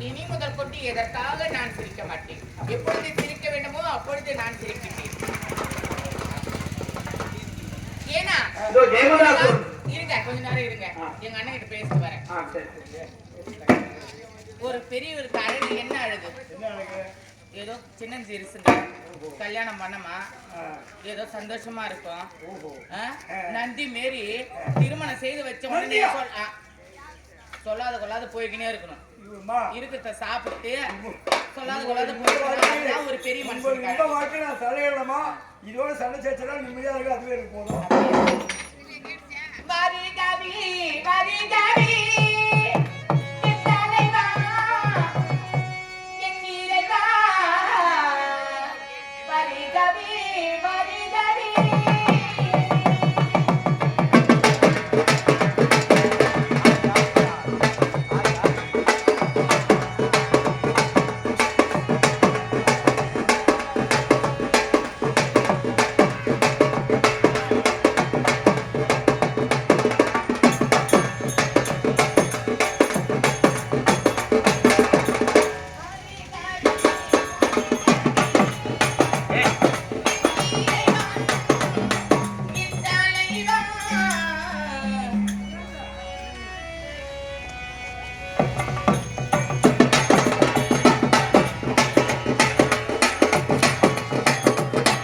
இனி முதல் கொண்டு எதற்காக நான் சிரிக்க மாட்டேன். எப்பொழுது சிரிக்க வேண்டுமோ அப்பொழுது நான் சிரிக்கின்றேன். ஏன்னா இருங்க, கொஞ்ச நேரம் இருங்க, எங்க அண்ணன் கிட்ட பேசிட்டு வரேன். ஒரு பெரியவருக்கு அழகு என்ன அழகு? ஏதோ சின்ன சிறுசுங்க கல்யாணம் பண்ணமா ஏதோ சந்தோஷமா இருக்கும். நந்தி மாரி திருமணம் செய்து வச்ச உடனே சொல்லாத கொள்ளாத போய்கினே இருக்கணும். இருக்கிறத சாப்பிட்டு சொல்லாத கொள்ளாத போய் ஒரு பெரிய மனுஷன் தலையிடமா இதோட சண்டை சேர்ச்சா நிம்மதியா இருக்கு. அதுவே இருக்கு போதும். வரி கவி வரி கவி